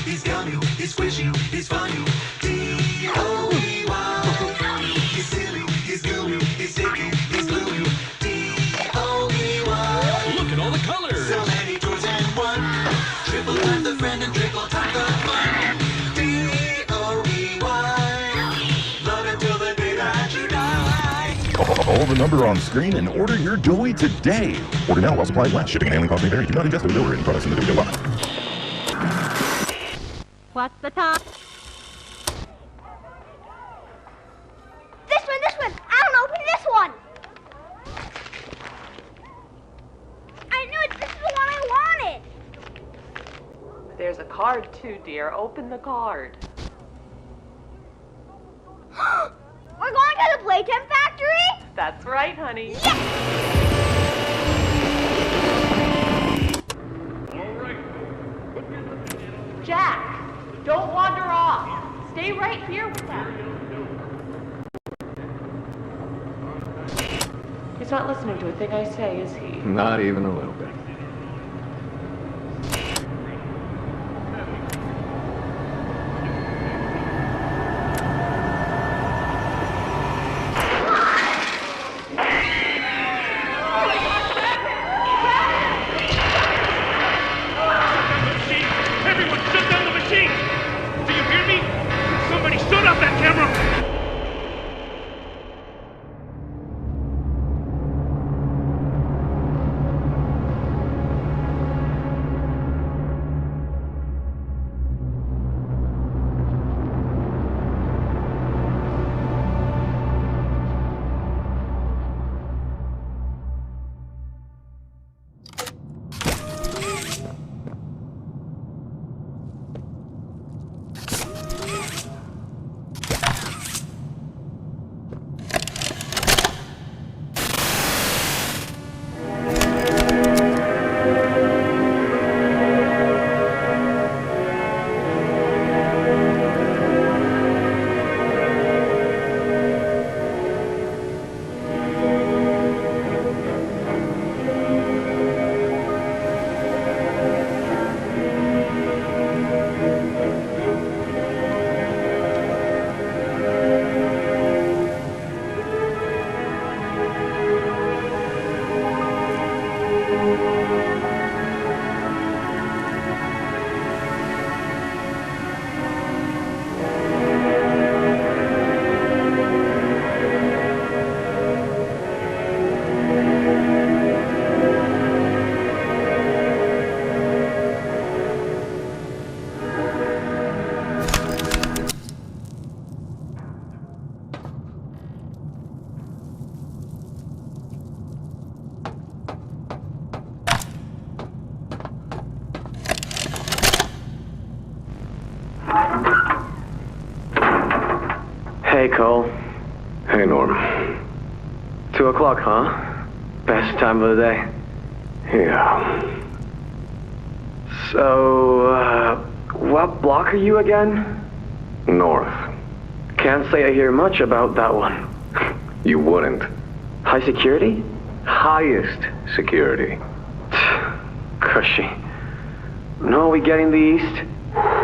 he's gummy, he's squishy, he's funny. D-O-E-Y. He's silly, he's gooey, he's sticky, he's gluey. D-O-E-Y. Look at all the colors. So many toys and one. Triple time the friend and triple time the fun. D-O-E-Y. Love until the day that you die. Call the number on screen and order your toy today. Order now while supplies last. Shipping and handling costs may vary. Do not ingest or deliver any products in the video line. What's the time? This one! I don't open this one! I knew it! This is the one I wanted! There's a card too, dear. Open the card. We're going to the Playtime factory? That's right, honey. Yes! Jack, don't wander off. Stay right here with us. He's not listening to a thing I say, is he? Not even a little bit. Hey, Cole. Hey, Norm. 2 o'clock, huh? Best time of the day. Yeah. So, what block are you again? North. Can't say I hear much about that one. You wouldn't. High security? Highest security. Cushy. No, we get in the east.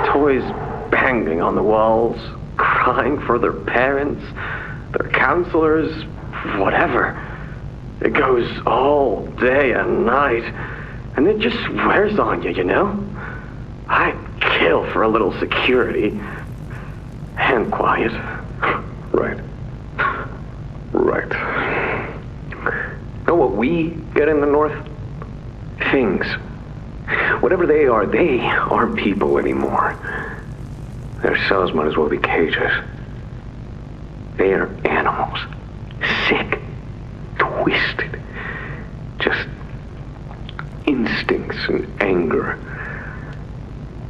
Toys banging on the walls, crying for their parents, their counselors, whatever. It goes all day and night, and it just wears on you, you know? I'd kill for a little security. And quiet. Right. Right. Know what we get in the north? Things. Whatever they aren't people anymore. Their cells might as well be cages. They are animals. Sick. Twisted. Just instincts and anger.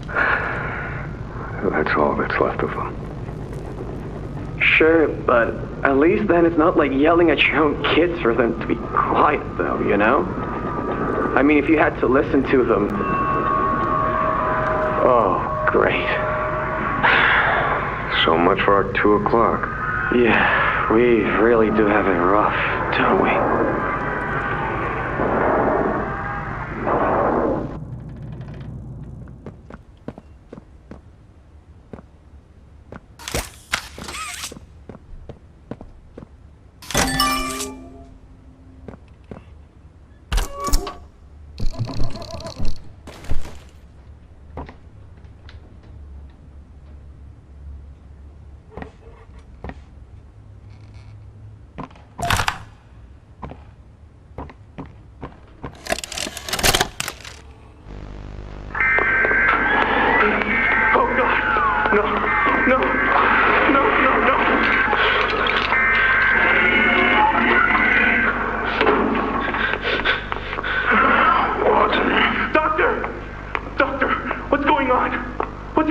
That's all that's left of them. Sure, but at least then it's not like yelling at your own kids for them to be quiet, though, you know? I mean, if you had to listen to them... Oh, great. So much for our 2 o'clock. Yeah, we really do have it rough, don't we?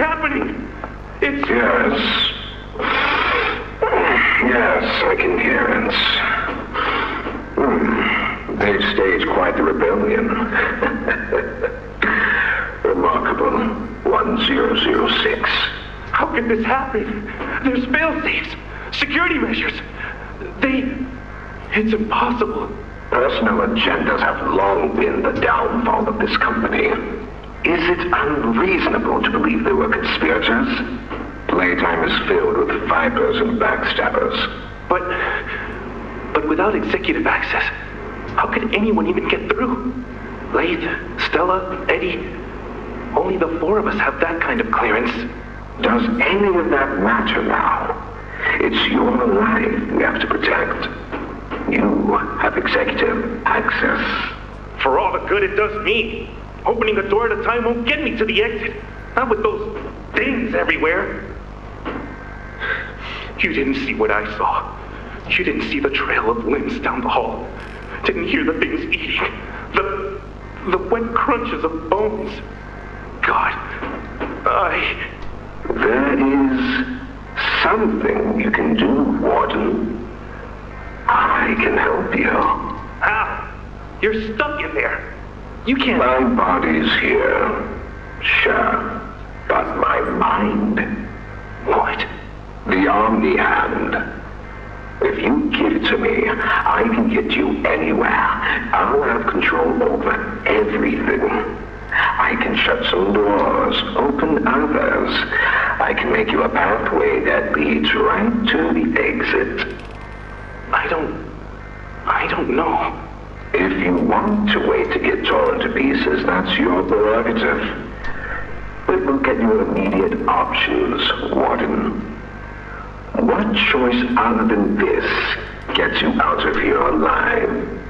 happening? It's... Yes. Yes, I can hear it. They've staged quite the rebellion. Remarkable. 1006. How could this happen? There's fail-safes, security measures. It's impossible. Personal agendas have long been the downfall of this company. Is it unreasonable to believe they were conspirators? Playtime is filled with vipers and backstabbers. But without executive access, how could anyone even get through? Laith, Stella, Eddie, only the four of us have that kind of clearance. Does any of that matter now? It's your life we have to protect. You have executive access. For all the good it does me, opening a door at a time won't get me to the exit. Not with those things everywhere. You didn't see what I saw. You didn't see the trail of limbs down the hall. Didn't hear the things eating. The wet crunches of bones. God, There is something you can do, Warden. I can help you. How? You're stuck in there. You can't... My body's here. Sure. But my mind... What? The Omni Hand. If you give it to me, I can get you anywhere. I'll have control over everything. I can shut some doors, open others. I can make you a pathway that leads right to the exit. I don't know. If you want to wait to get torn to pieces, that's your prerogative. But look at your immediate options, Warden. What choice other than this gets you out of here alive?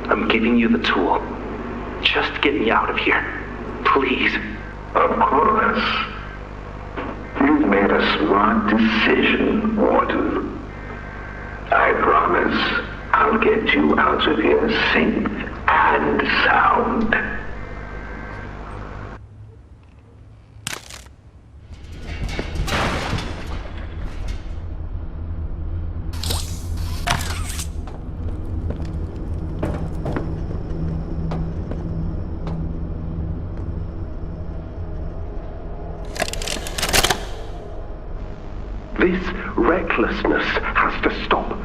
I'm giving you the tool. Just get me out of here. Please. Of course. You've made a smart decision, Warden. I promise I'll get you out of here safe and sound. This recklessness has to stop.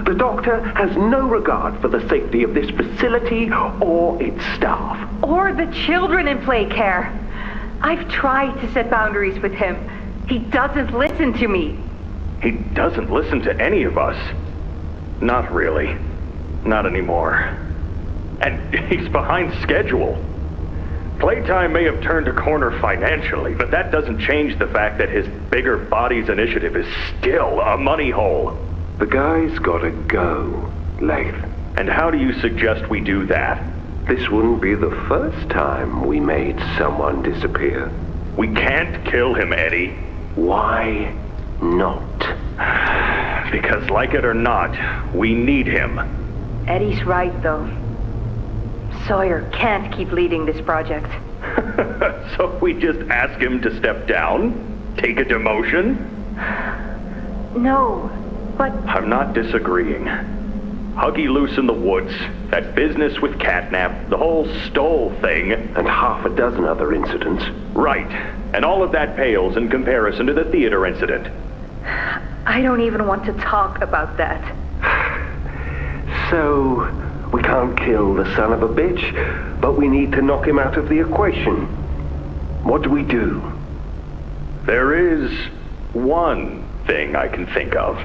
The doctor has no regard for the safety of this facility or its staff. Or the children in play care. I've tried to set boundaries with him. He doesn't listen to me. He doesn't listen to any of us. Not really. Not anymore. And he's behind schedule. Playtime may have turned a corner financially, but that doesn't change the fact that his bigger bodies initiative is still a money hole. The guy's gotta go, Laith. And how do you suggest we do that? This wouldn't be the first time we made someone disappear. We can't kill him, Eddie. Why not? Because like it or not, we need him. Eddie's right, though. Sawyer can't keep leading this project. So we just ask him to step down? Take a demotion? No, but... I'm not disagreeing. Huggy loose in the woods, that business with Catnap, the whole Stoll thing. And half a dozen other incidents. Right. And all of that pales in comparison to the theater incident. I don't even want to talk about that. So, we can't kill the son of a bitch, but we need to knock him out of the equation. What do we do? There is one thing I can think of.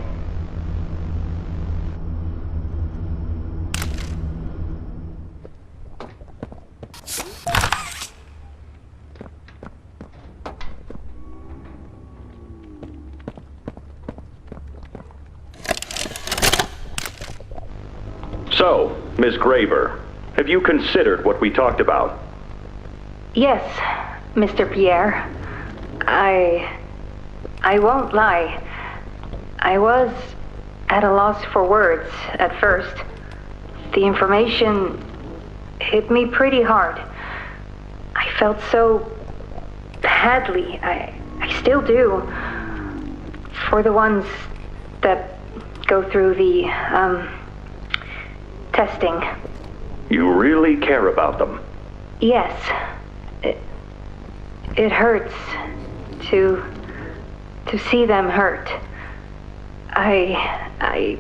So, Miss Graver, have you considered what we talked about? Yes, Mr. Pierre. I won't lie. I was at a loss for words at first. The information hit me pretty hard. I felt so badly. I still do. For the ones that go through the, testing. You really care about them? Yes. It hurts to see them hurt. I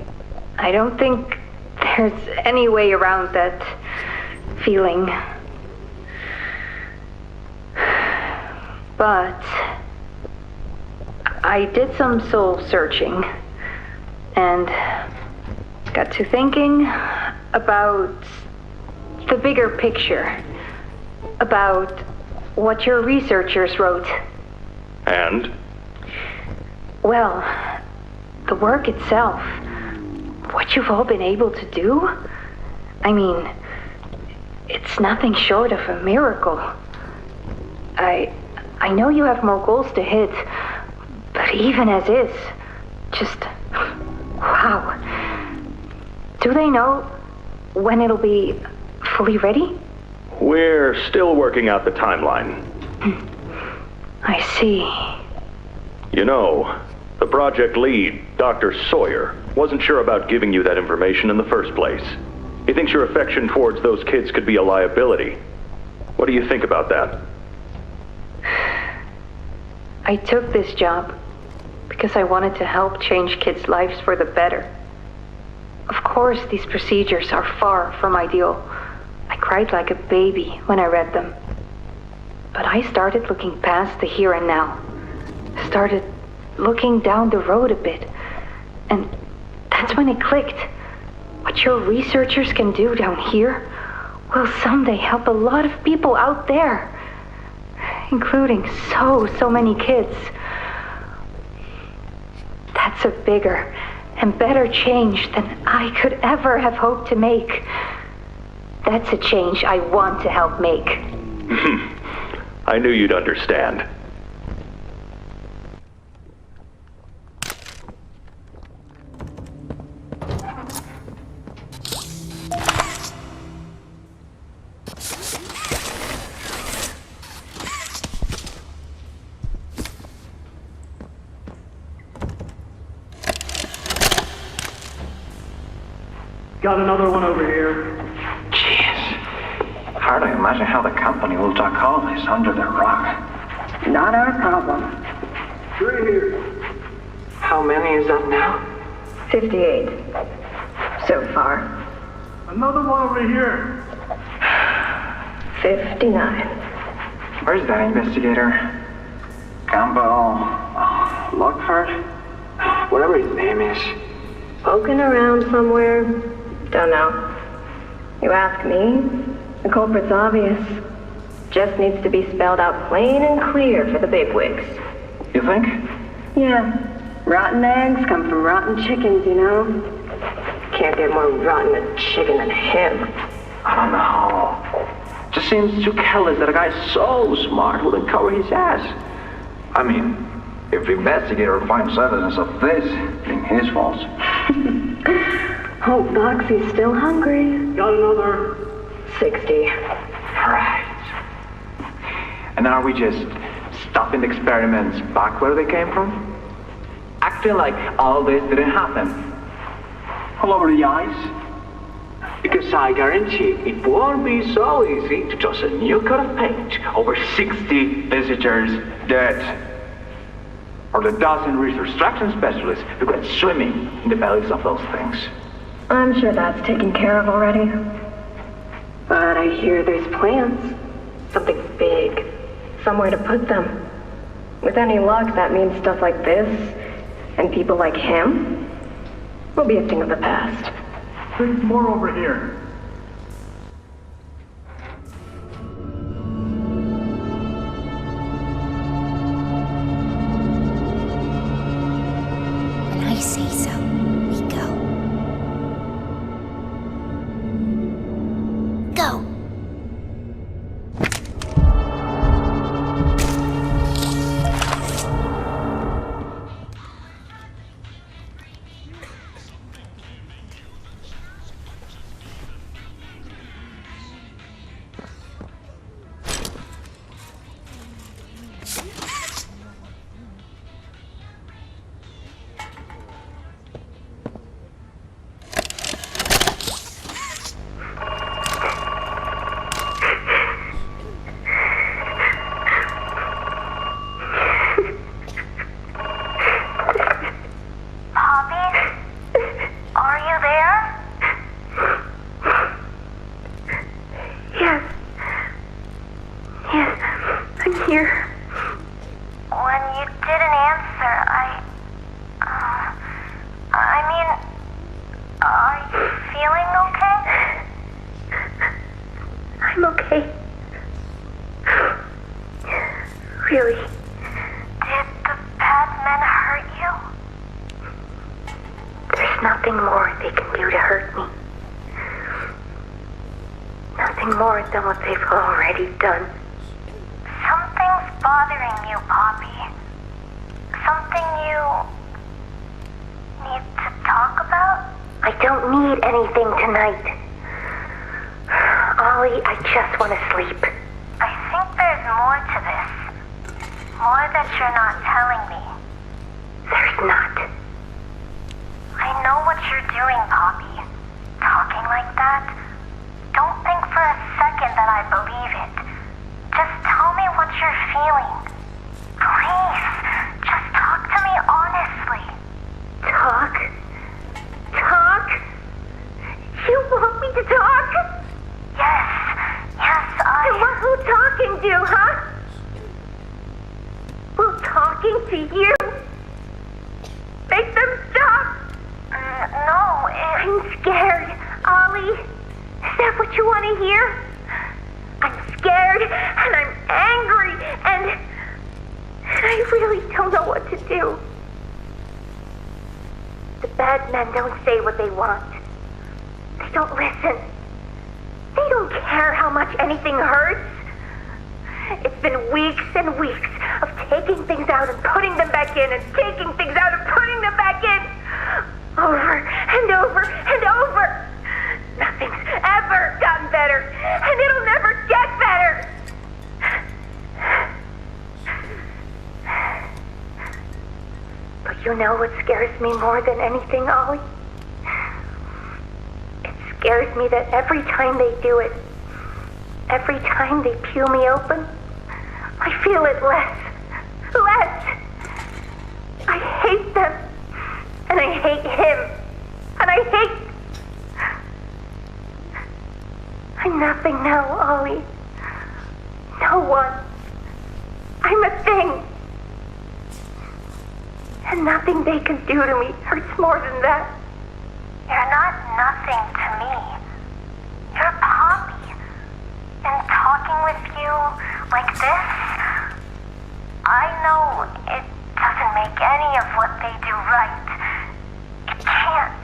don't think there's any way around that feeling. But I did some soul searching and got to thinking about the bigger picture, about what your researchers wrote. And? Well, the work itself, what you've all been able to do, I mean, it's nothing short of a miracle. I know you have more goals to hit, but even as is, just, wow. Do they know when it'll be fully ready? We're still working out the timeline. I see. You know, the project lead, Dr. Sawyer, wasn't sure about giving you that information in the first place. He thinks your affection towards those kids could be a liability. What do you think about that? I took this job because I wanted to help change kids' lives for the better. Of course, these procedures are far from ideal. I cried like a baby when I read them. But I started looking past the here and now. Started looking down the road a bit. And that's when it clicked. What your researchers can do down here will someday help a lot of people out there. Including so many kids. That's a bigger and better change than I could ever have hoped to make. That's a change I want to help make. I knew you'd understand. Got another one over here. Jeez. Hard to imagine how the company will duck all this under the rug. Not our problem. 3 here. How many is that now? 58. So far. Another one over here. 59. Where's that investigator? Campbell... Lockhart? Whatever his name is. Poking around somewhere. Don't know. You ask me, the culprit's obvious. Just needs to be spelled out plain and clear for the bigwigs. You think? Yeah. Rotten eggs come from rotten chickens, you know? Can't get more rotten a chicken than him. I don't know. Just seems too careless that a guy so smart wouldn't cover his ass. I mean, if the investigator finds evidence of this, it's his fault. Hope Boxy's still hungry. Got another. 60. Right. And are we just stopping the experiments back where they came from? Acting like all this didn't happen? All over the ice? Because I guarantee it won't be so easy to toss a new coat of paint over 60 visitors dead. Or the dozen reconstruction specialists who got swimming in the bellies of those things. I'm sure that's taken care of already. But I hear there's plans. Something big. Somewhere to put them. With any luck, that means stuff like this, and people like him, will be a thing of the past. There's more over here. When I say so, we go. Go! Really? Did the bad men hurt you? There's nothing more they can do to hurt me. Nothing more than what they've already done. Something's bothering you, Poppy. Something you need to talk about? I don't need anything tonight. Ollie, I just want to sleep. I think there's more to this. More that you're not telling me. There's not. I know what you're doing, Poppy. Talking like that. Don't think for a second that I believe it. Just tell me what you're feeling. Please, just talk to me honestly. Talk? Talk? You want me to talk? Yes, And what will talking do, huh? Will talking to you make them stop? No, I'm scared, Ollie. Is that what you want to hear? I'm scared, and I'm angry, and I really don't know what to do. The bad men don't say what they want. They don't listen. They don't care how much anything hurts. It's been weeks and weeks of taking things out and putting them back in, and taking things out and putting them back in. Over and over and over. Nothing's ever gotten better, and it'll never get better. But you know what scares me more than anything, Ollie? It scares me that every time they do it, every time they peel me open, I feel it less. I hate them, and I hate him, and I hate... I'm nothing now, Ollie. No one. I'm a thing. And nothing they can do to me hurts more than that. you're not nothing to me. You're Poppy. And talking with you like this, I know it doesn't make any of what they do right. It can't.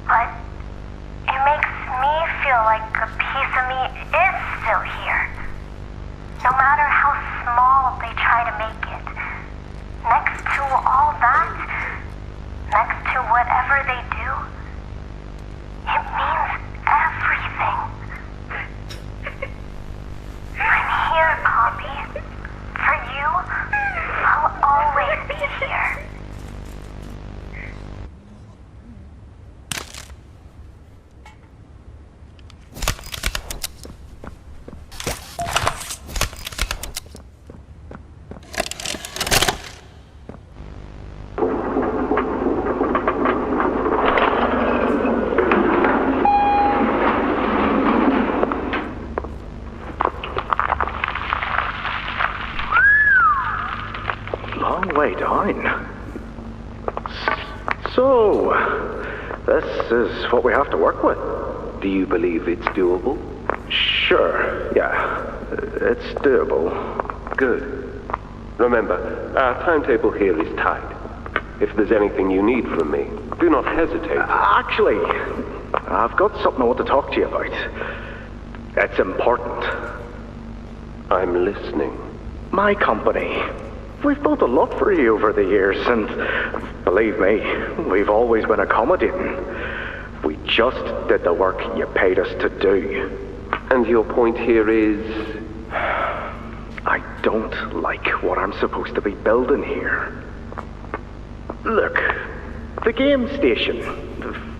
But it makes me feel like a piece of me is still here. No matter how small they try to make it. Next to all that, next to whatever they do, it means everything. I'm here, Poppy. For you, I'll always be here. Way down. So, this is what we have to work with. Do you believe it's doable? Sure, yeah. It's doable. Good. Remember, our timetable here is tight. If there's anything you need from me, do not hesitate. Actually, I've got something I want to talk to you about. It's important. I'm listening. My company. We've built a lot for you over the years, and believe me, we've always been accommodating. We just did the work you paid us to do. And your point here is? I don't like what I'm supposed to be building here. Look, the game station,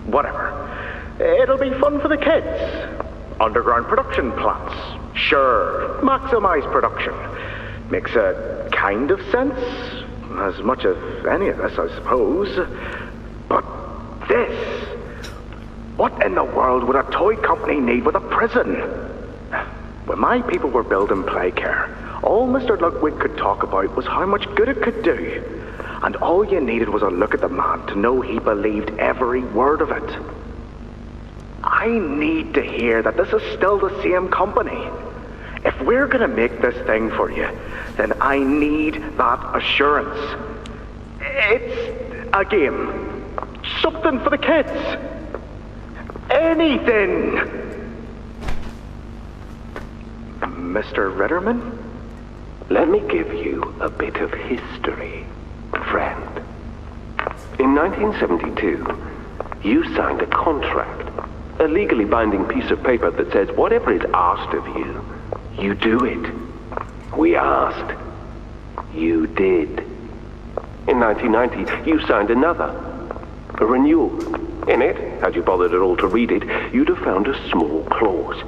whatever, it'll be fun for the kids. Underground production plants, sure, maximize production. Makes a kind of sense, as much as any of this, I suppose. But this, what in the world would a toy company need with a prison? When my people were building Playcare, all Mr. Ludwig could talk about was how much good it could do. And all you needed was a look at the man to know he believed every word of it. I need to hear that this is still the same company. If we're gonna make this thing for you, then I need that assurance. It's a game. Something for the kids. Anything. Mr. Ritterman? Let me give you a bit of history, friend. In 1972, you signed a contract, a legally binding piece of paper that says whatever is asked of you, you do it. We asked. You did. In 1990, you signed another, a renewal. In it, had you bothered at all to read it, you'd have found a small clause.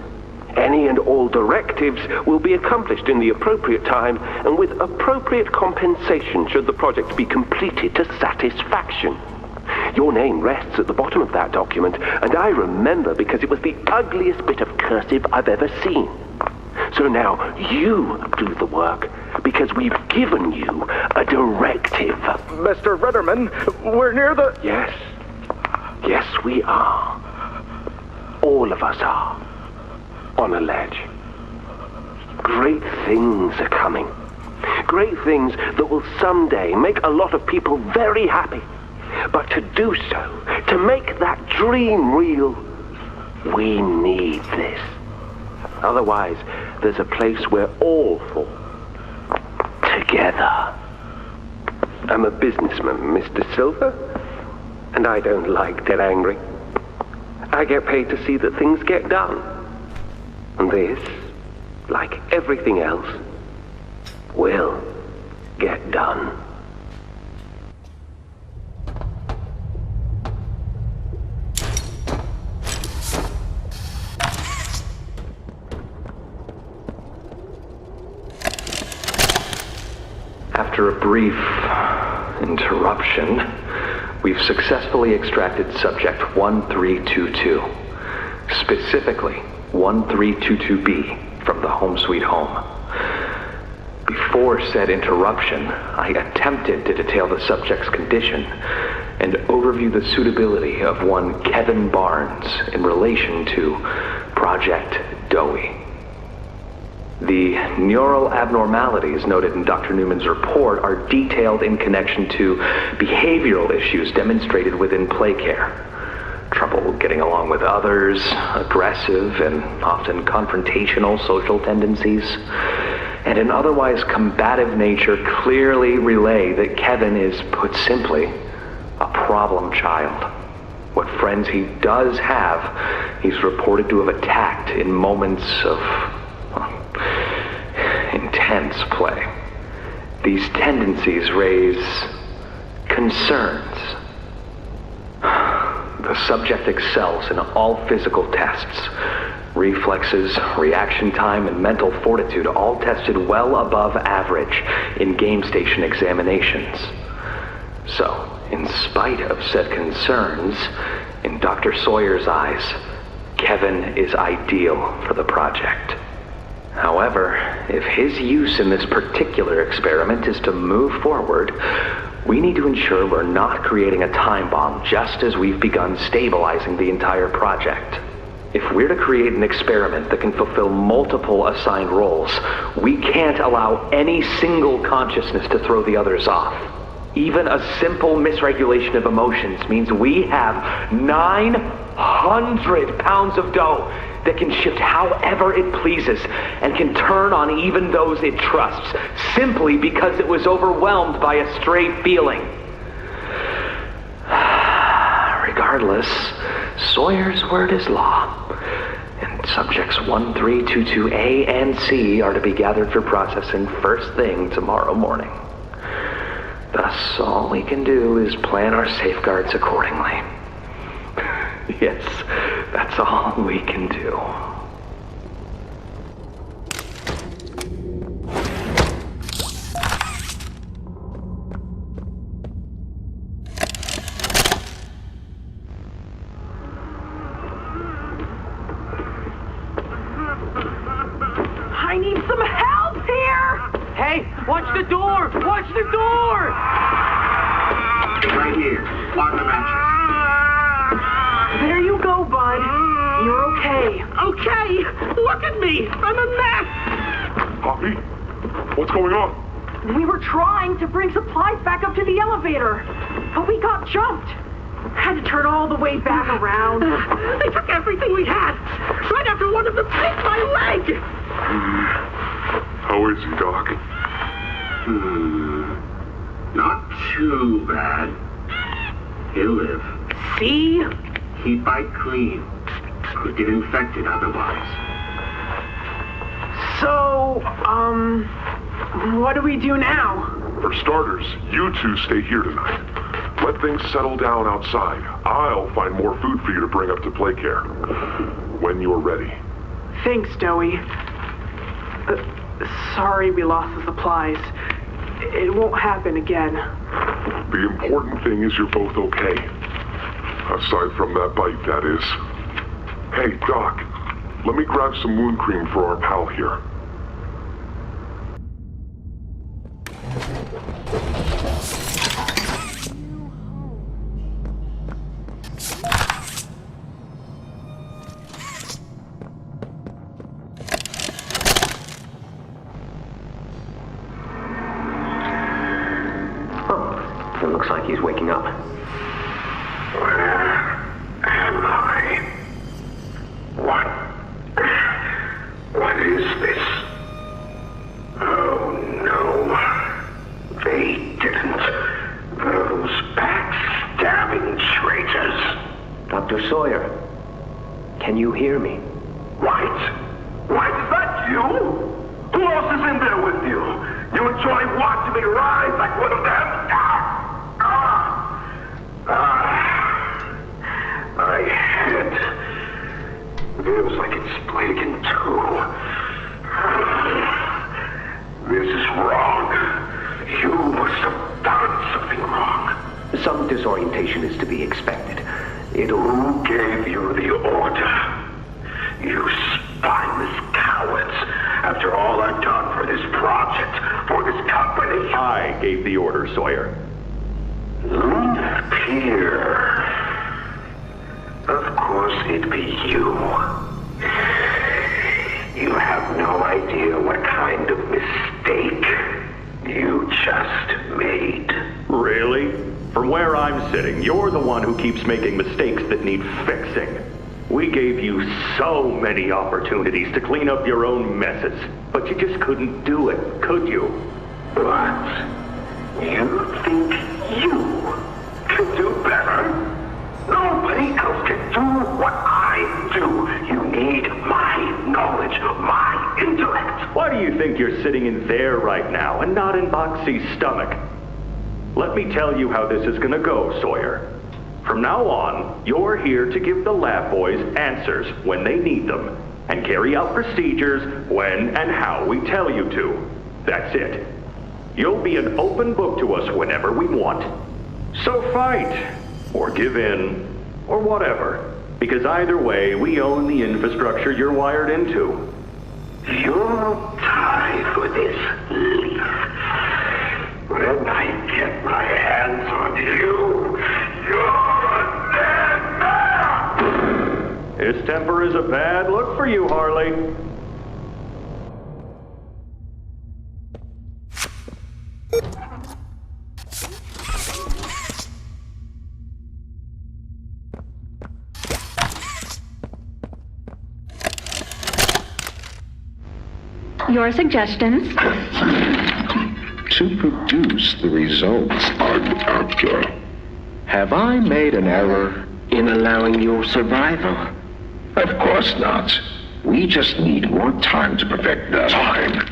Any and all directives will be accomplished in the appropriate time and with appropriate compensation should the project be completed to satisfaction. Your name rests at the bottom of that document, and I remember because it was the ugliest bit of cursive I've ever seen. So now you do the work, because we've given you a directive. Mr. Ritterman, we're near the... Yes. Yes, we are. All of us are. On a ledge. Great things are coming. Great things that will someday make a lot of people very happy. But to do so, to make that dream real, we need this. Otherwise, there's a place we're all for. Together. I'm a businessman, Mr. Silver, and I don't like dead angry. I get paid to see that things get done. And this, like everything else, will get done. After a brief interruption, we've successfully extracted subject 1322, specifically 1322B, from the Home Sweet Home. Before said interruption, I attempted to detail the subject's condition and overview the suitability of one Kevin Barnes in relation to Project Dewey. The neural abnormalities noted in Dr. Newman's report are detailed in connection to behavioral issues demonstrated within play care. Trouble getting along with others, aggressive and often confrontational social tendencies, and an otherwise combative nature clearly relay that Kevin is, put simply, a problem child. What friends he does have, he's reported to have attacked in moments of intense play. These tendencies raise concerns. The subject excels in all physical tests. Reflexes, reaction time, and mental fortitude all tested well above average in game station examinations. So, in spite of said concerns, in Dr. Sawyer's eyes, Kevin is ideal for the project. However, if his use in this particular experiment is to move forward, we need to ensure we're not creating a time bomb just as we've begun stabilizing the entire project. If we're to create an experiment that can fulfill multiple assigned roles, we can't allow any single consciousness to throw the others off. Even a simple misregulation of emotions means we have 900 pounds of dough that can shift however it pleases and can turn on even those it trusts, simply because it was overwhelmed by a stray feeling. Regardless, Sawyer's word is law, and subjects 1322A and C are to be gathered for processing first thing tomorrow morning. Thus, all we can do is plan our safeguards accordingly. Yes, that's all we can do. I need some help here! Hey, watch the door! Watch the door! Right here, on the mattress. There you go, bud. You're okay. Okay! Look at me! I'm a mess! Poppy? What's going on? We were trying to bring supplies back up to the elevator, but we got jumped. Had to turn all the way back around. They took everything we had, right after one of them bit my leg. How is he, Doc? Not too bad. He'll live. See? He'd bite clean. Could get infected otherwise. So, what do we do now? For starters, you two stay here tonight. Let things settle down outside. I'll find more food for you to bring up to play care. When you're ready. Thanks, Joey. Sorry we lost the supplies. It won't happen again. The important thing is you're both okay. Aside from that bite, that is. Hey, Doc, let me grab some wound cream for our pal here. It looks like he's waking up. Where am I? What is this? Oh no. They didn't. Those backstabbing traitors. Dr. Sawyer, can you hear me? White? White, is that you? Who else is in there with you? You enjoy watching me rise like one of them? My head feels like it's split in two. This is wrong. You must have done something wrong. Some disorientation is to be expected. Who gave you the order? You spineless cowards. After all I've done for this project, for this company. I gave the order, Sawyer. Pierre. Of course it'd be you. You have no idea what kind of mistake you just made. Really? From where I'm sitting, you're the one who keeps making mistakes that need fixing. We gave you so many opportunities to clean up your own messes, but you just couldn't do it, could you? What? You think you can do better? Nobody else can do what I do. You need my knowledge, my intellect. Why do you think you're sitting in there right now and not in Boxy's stomach? Let me tell you how this is gonna go, Sawyer. From now on, you're here to give the lab boys answers when they need them, and carry out procedures when and how we tell you to. That's it. You'll be an open book to us whenever we want. So fight, or give in, or whatever, because either way, we own the infrastructure you're wired into. You'll die for this leaf. When I get my hands on you, you're a dead man! His temper is a bad look for you, Harley. Your suggestions? To produce the results I'm after. Have I made an error in allowing your survival? Of course not. We just need more time to perfect that. Time?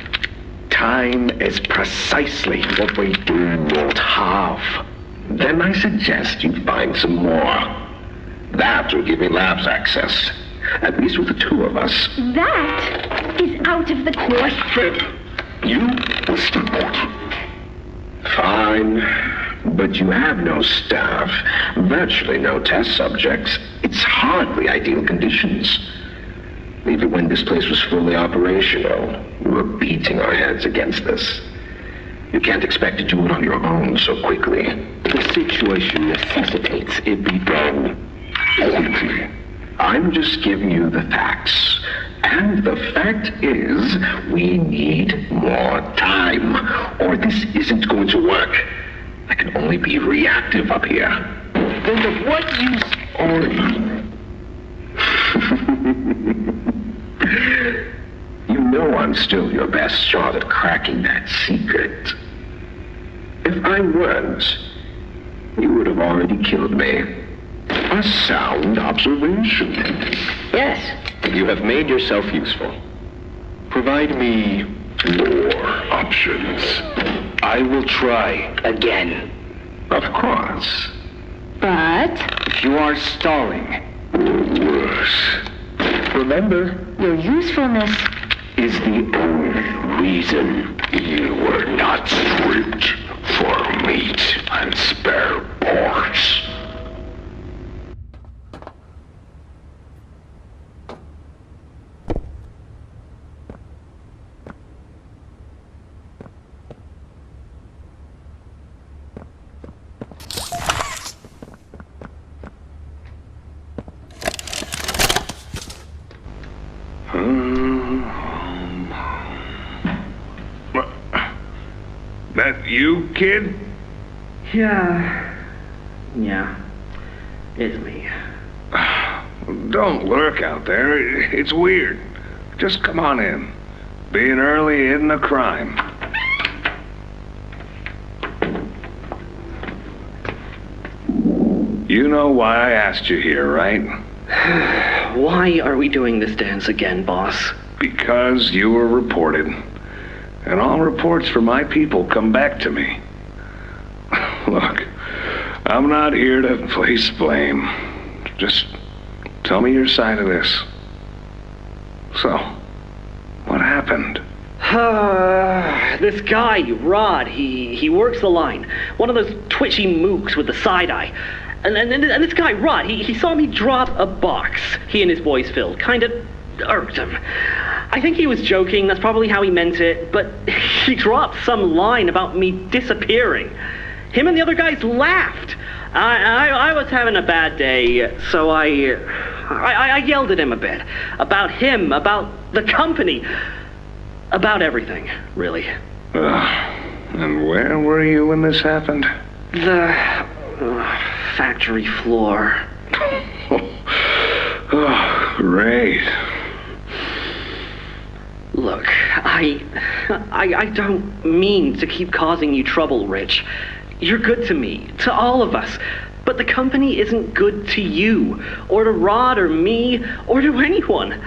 Time is precisely what we do not have. Then I suggest you find some more. That will give me labs access. At least with the two of us. That is out of the question. You will support. Fine. But you have no staff, virtually no test subjects. It's hardly ideal conditions. Even when this place was fully operational, we were beating our heads against this. You can't expect to do it on your own so quickly. The situation necessitates it be done quickly. I'm just giving you the facts. And the fact is, we need more time, or this isn't going to work. I can only be reactive up here. Then of what use are you? You know I'm still your best shot at cracking that secret. If I weren't, you would have already killed me. A sound observation. Yes. You have made yourself useful. Provide me more options. I will try. Again. Of course. But If you are stalling, Worse. Remember, your usefulness is the only reason you were not stripped for meat and spare parts. That you, kid? Yeah, it's me. Don't lurk out there. It's weird. Just come on in. Being early isn't a crime. You know why I asked you here, right? Why are we doing this dance again, boss? Because you were reported. And all reports from my people come back to me. Look, I'm not here to place blame. Just tell me your side of this. So, what happened? This guy, Rod, he works the line. One of those twitchy mooks with the side eye. And this guy, Rod, he saw me drop a box he and his boys filled. Kinda irked him. I think he was joking, that's probably how he meant it, but he dropped some line about me disappearing. Him and the other guys laughed. I was having a bad day, so I yelled at him a bit. About him, about the company, about everything, really. And where were you when this happened? The factory floor. Oh, great. Look, I don't mean to keep causing you trouble, Rich. You're good to me, to all of us. But the company isn't good to you, or to Rod, or me, or to anyone.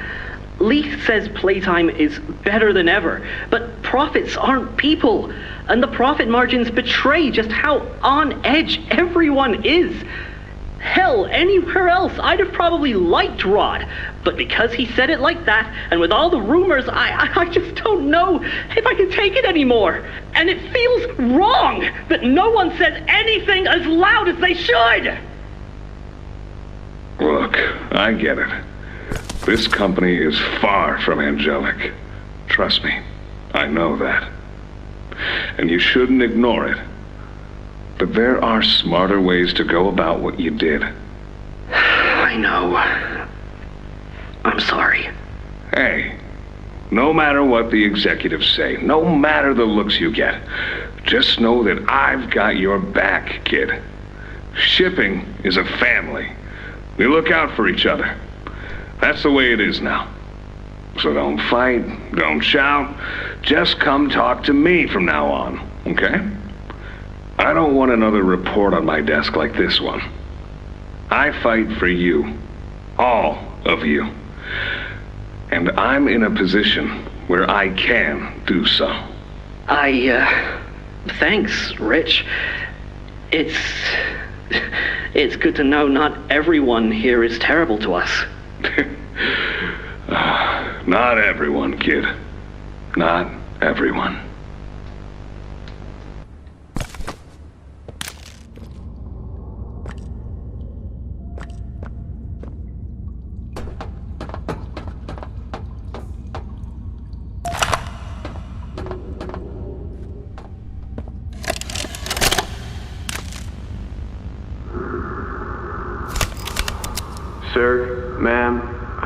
Leith says Playtime is better than ever, but profits aren't people. And the profit margins betray just how on edge everyone is. Hell, anywhere else, I'd have probably liked Rod. But because he said it like that, and with all the rumors, I just don't know if I can take it anymore. And it feels wrong that no one says anything as loud as they should. Look, I get it. This company is far from angelic. Trust me, I know that. And you shouldn't ignore it. But there are smarter ways to go about what you did. I know. I'm sorry. Hey, no matter what the executives say, no matter the looks you get, just know that I've got your back, kid. Shipping is a family. We look out for each other. That's the way it is now. So don't fight, don't shout. Just come talk to me from now on, okay? I don't want another report on my desk like this one. I fight for you. All of you. And I'm in a position where I can do so. Thanks, Rich. It's good to know not everyone here is terrible to us. Not everyone, kid. Not everyone. Sir, ma'am,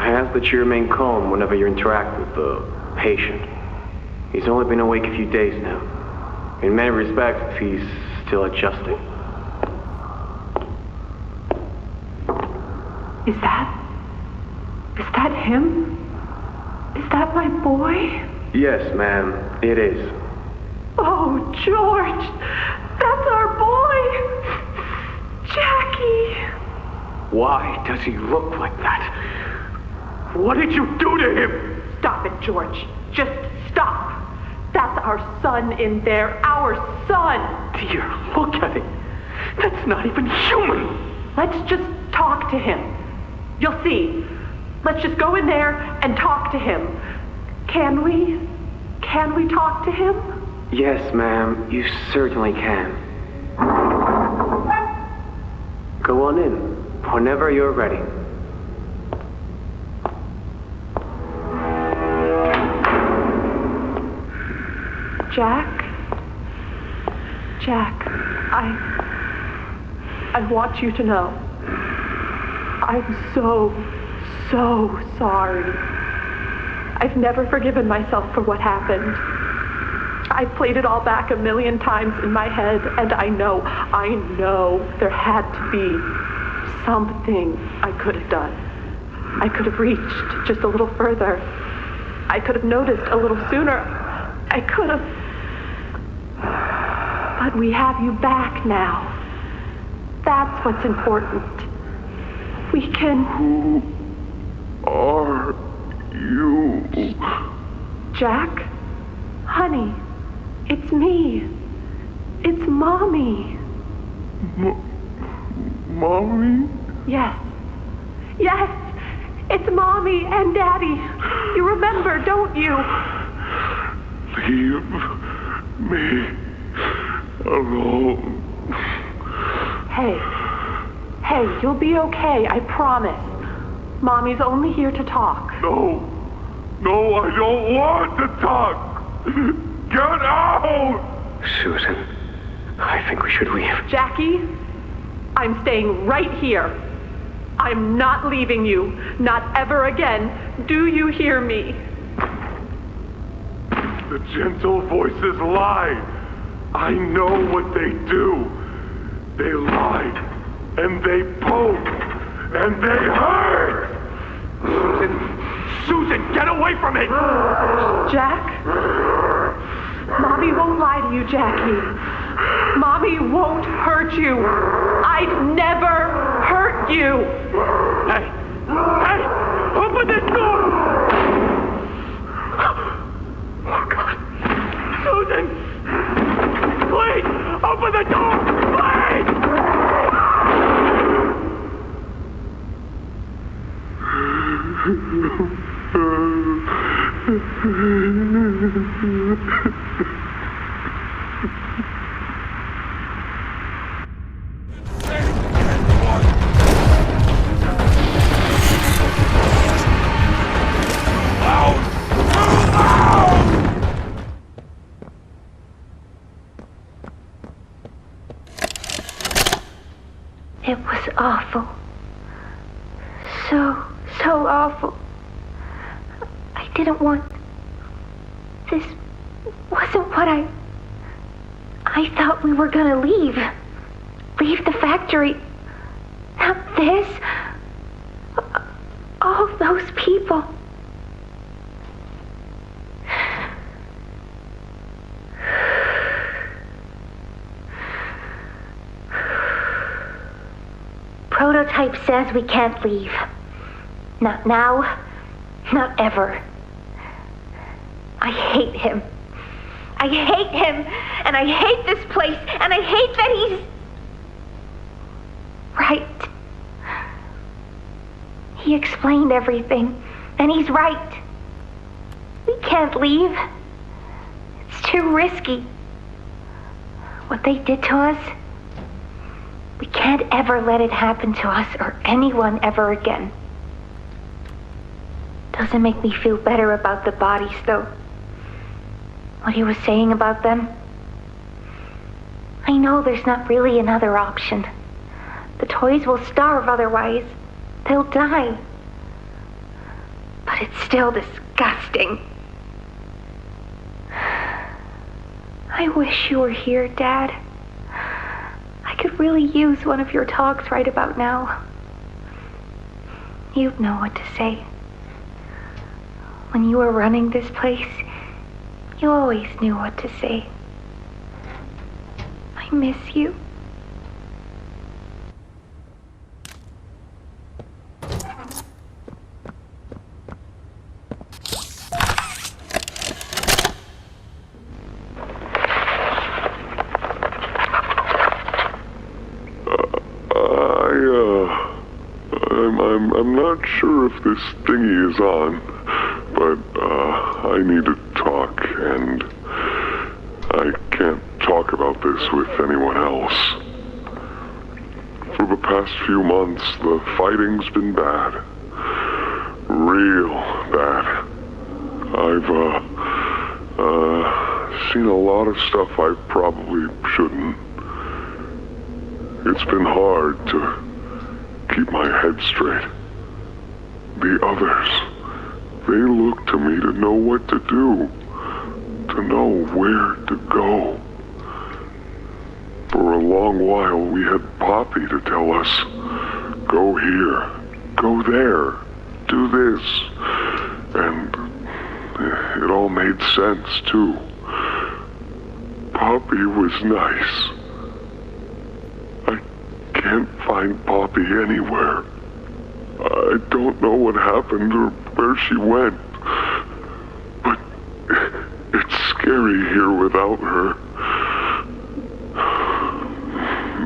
I ask that you remain calm whenever you interact with the patient. He's only been awake a few days now. In many respects, he's still adjusting. Is that him? Is that my boy? Yes, ma'am, it is. Oh, George! That's our boy! Jackie! Why does he look like that? What did you do to him? Stop it, George. Just stop. That's our son in there. Our son! Dear, look at him. That's not even human. Let's just talk to him. You'll see. Let's just go in there and talk to him. Can we? Can we talk to him? Yes, ma'am, you certainly can. Go on in, whenever you're ready. Jack, I want you to know. I'm so sorry. I've never forgiven myself for what happened. I've played it all back a million times in my head, and I know there had to be something I could have done. I could have reached just a little further. I could have noticed a little sooner. I could have. But we have you back now. That's what's important. We can... Who are you? Jack? Honey, it's me. It's Mommy. Mommy? Yes. Yes! It's Mommy and Daddy. You remember, don't you? Leave me alone. Hey, you'll be okay, I promise. Mommy's only here to talk. No, I don't want to talk. Get out! Susan, I think we should leave. Jackie, I'm staying right here. I'm not leaving you, not ever again. Do you hear me? The gentle voices lie. I know what they do. They lie, and they poke, and they hurt. Susan, get away from it! Jack? Mommy won't lie to you, Jackie. Mommy won't hurt you. I'd never hurt you. Hey! Open this door! Oh, God. Susan! Please! Open the door! Please! It was awful. So awful. I didn't want... This wasn't what I thought we were gonna leave. Leave the factory. Not this. All those people. Prototype says we can't leave. Not now, not ever. I hate him. I hate him, and I hate this place, and I hate that he's... right. He explained everything, and he's right. We can't leave. It's too risky. What they did to us... we can't ever let it happen to us or anyone ever again. Doesn't make me feel better about the bodies, though. What he was saying about them. I know there's not really another option. The toys will starve otherwise. They'll die. but it's still disgusting. I wish you were here, Dad. I could really use one of your talks right about now. You'd know what to say. When you were running this place, you always knew what to say. I miss you. I'm not sure if this thingy is on, but I need to talk, and I can't talk about this with anyone else. For the past few months, the fighting's been bad. Real bad. I've seen a lot of stuff I probably shouldn't. It's been hard to keep my head straight. The others, they look to me to know what to do, to know where to go. For a long while, we had Poppy to tell us, go here, go there, do this. And it all made sense, too. Poppy was nice. I can't find Poppy anywhere. I don't know what happened or where she went, but it's scary here without her.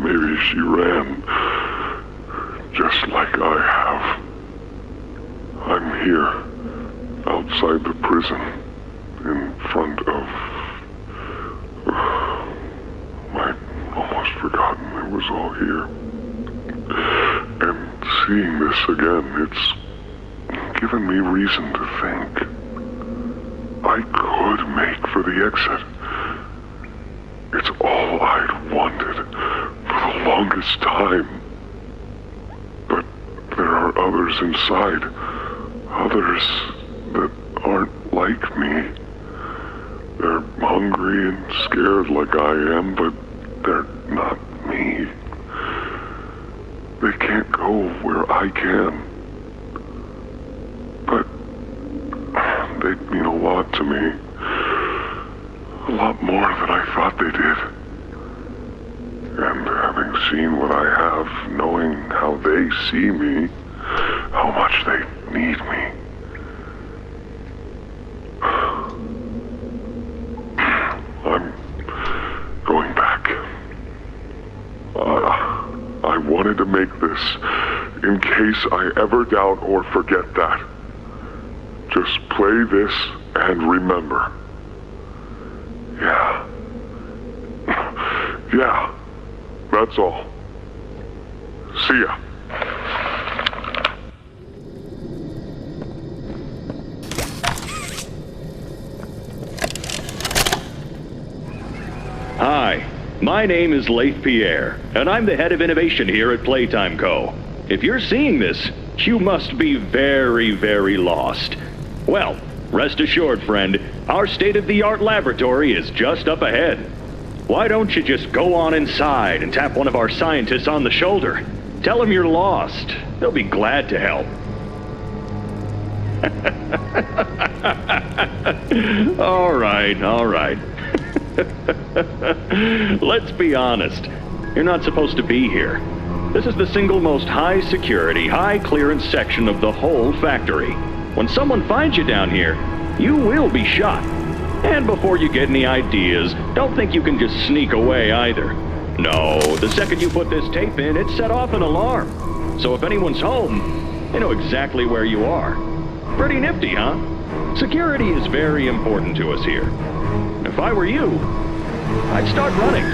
Maybe she ran, just like I have. I'm here, outside the prison, in front of... I'd almost forgotten it was all here. And seeing this again, it's given me reason to think. I could make for the exit. It's all I'd wanted for the longest time. But there are others inside. Others that aren't like me. They're hungry and scared like I am, but they're not me. They can't go where I can. But they mean a lot to me. A lot more than I thought they did. And having seen what I have, knowing how they see me, how much they need me. I'm going back. I wanted to make this in case I ever doubt or forget that. Just play this and remember. Yeah. Yeah. That's all. See ya. Hi, my name is Leif Pierre, and I'm the head of innovation here at Playtime Co. If you're seeing this, you must be very, very lost. Well, rest assured, friend, our state-of-the-art laboratory is just up ahead. Why don't you just go on inside and tap one of our scientists on the shoulder? Tell them you're lost. They'll be glad to help. All right. Let's be honest. You're not supposed to be here. This is the single most high-security, high-clearance section of the whole factory. When someone finds you down here, you will be shot. And before you get any ideas, don't think you can just sneak away either. No, the second you put this tape in, it set off an alarm. So if anyone's home, they know exactly where you are. Pretty nifty, huh? Security is very important to us here. If I were you, I'd start running.